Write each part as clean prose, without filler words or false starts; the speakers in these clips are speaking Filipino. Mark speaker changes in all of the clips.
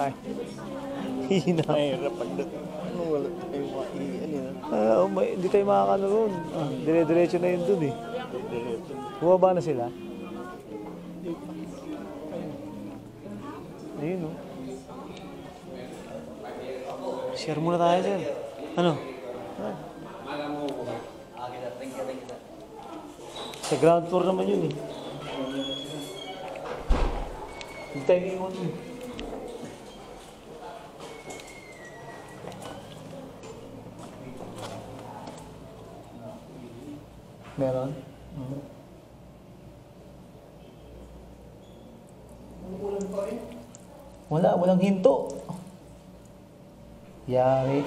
Speaker 1: Ay. Hina.
Speaker 2: Mahirap pag ano, wala tayo
Speaker 1: Hindi tayo makakano ron. Dire-diretso na yun dun eh. Bumaba na sila. Ayun o. Share muna tayo sir. Ano? Sa ground floor naman yun eh. Hindi tayo iwan eh. Meron? Walang hinto. Yari.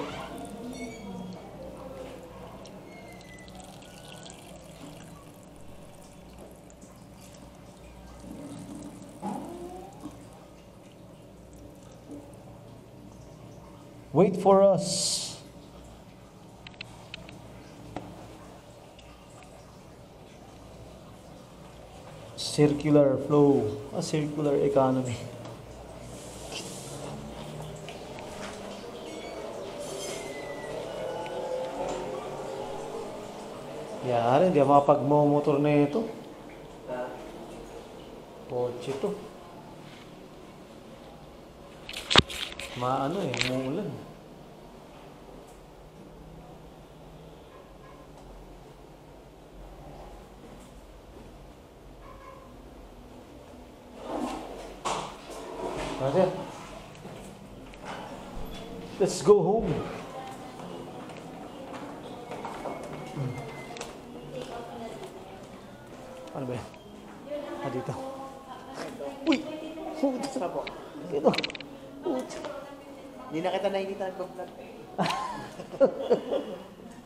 Speaker 1: Wait for us. Circular flow, a circular economy. Yari, hindi ako makapag-motor na ito. Kotse to. Maano eh, umuulan. Brother, let's go home. Ano ba yan? Dito. Uy! Puta po. Dito. Puta.
Speaker 2: Hindi na kita nakikita nag-vlog.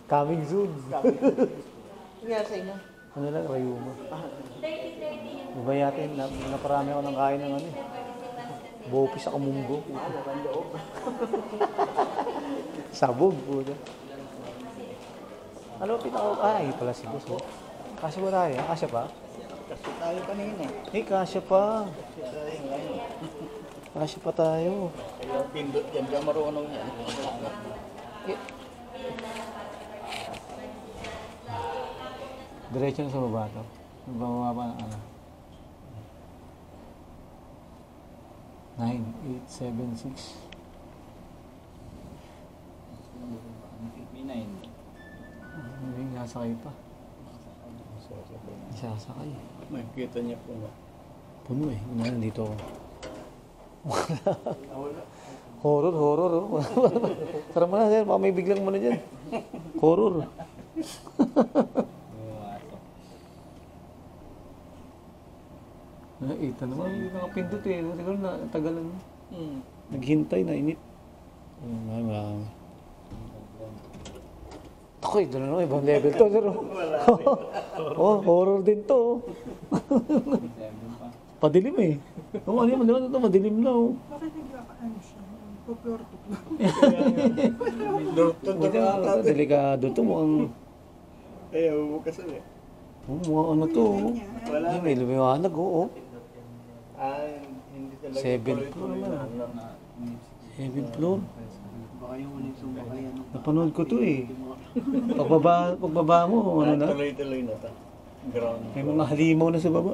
Speaker 1: Coming soon.
Speaker 2: Ano nga sa inyo?
Speaker 1: Ano lang, Rayuma. Diba yate, naparami ako ng kain ng ano eh. Bopis ako munggo. Sabog po. Ano pinaka... Ay, pala si boss. Oh. Kasya ba tayo? Kasya pa?
Speaker 2: Kasi tayo kanina eh.
Speaker 1: Kasya pa. Kasya pa tayo.
Speaker 2: Kaya pindot yan, kaya marunong yan.
Speaker 1: Diretso na sa baba to. Bababa ng ano. 9876. Hindi, nasakay pa. Sasakay.
Speaker 2: Makikita niya po nga.
Speaker 1: Puno eh. Nandito ako. Horror. Oh. Tara mo na sir, baka may biglang mo na dyan. Horror. Ito naman, hindi nakapindot eh. Siguro na tagalan. Naghintay na init. Marami. Ako eh, doon na ibang level to. Sir. Oh, horror din to. Padilim eh. Oh, ano naman ito, madilim na oh.
Speaker 3: Bakit nagkakaano siya? Pupurtok na.
Speaker 1: Delikado to, mukhang...
Speaker 2: Kaya bubukas ulit.
Speaker 1: Mukhang ano to.
Speaker 2: Wala.
Speaker 1: May lumiwanag oh.
Speaker 2: Hindi talaga.
Speaker 1: 7th floor naman. 7th floor.
Speaker 2: Baka yung ulit sumakay ano.
Speaker 1: Napanood ko to eh. Pagbaba mo, ano na?
Speaker 2: Tuloy-tuloy na ta. Ground.
Speaker 1: May mga halimaw na sa baba.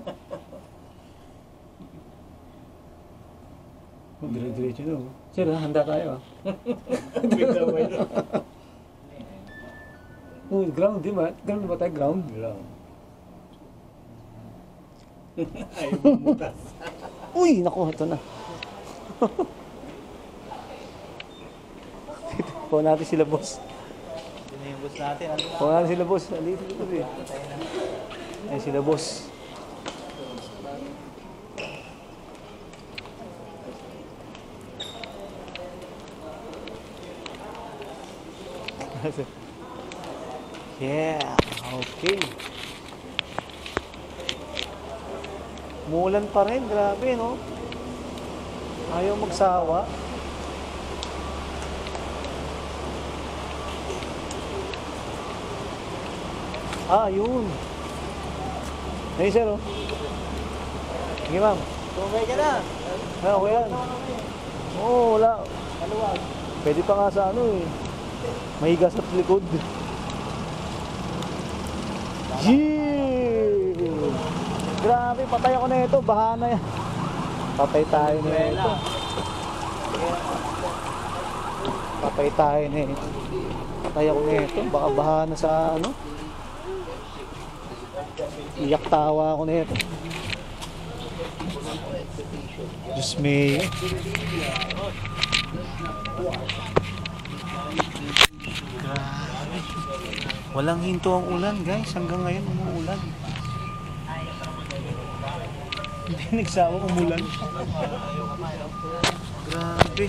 Speaker 1: Dire-diretso na. Sir, handa tayo ah. Oh, ground, di ba? Ground ba tayo? Ground?
Speaker 2: Ground. Ay, bumutas.
Speaker 1: Uy, naku, ito na. Puwan natin sila, boss.
Speaker 2: Yun yung boss natin.
Speaker 1: Puwan natin sila, boss. Dito eh. Ay, sila, boss. Yeah, okay. Mulan pa rin, grabe, no? Ayaw magsawa. Yun. Hey, sir, oh. Sige, ma'am.
Speaker 2: Tumay ka na.
Speaker 1: Okay yan. Oo, wala. Pwede pa nga sa ano eh. Mahiga sa likod. Yee! Grabe, patay ako na ito. Baha na yan. Patay tayo na ito. Patay tayo na ito. Patay ako na ito. Baka baha na sa ano. Iyak tawa ako na ito. Diyos me. Walang hinto ang ulan guys. Hanggang ngayon umuulan. Hindi nagsawang umulan. Grabe.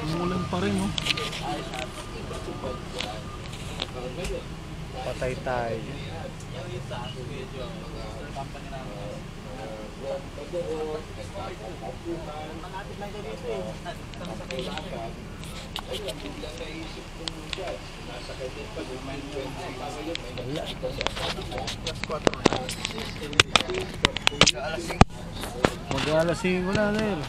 Speaker 1: Umulan pa rin oh. Patay tayo. Mag-alas 5 na, Ner.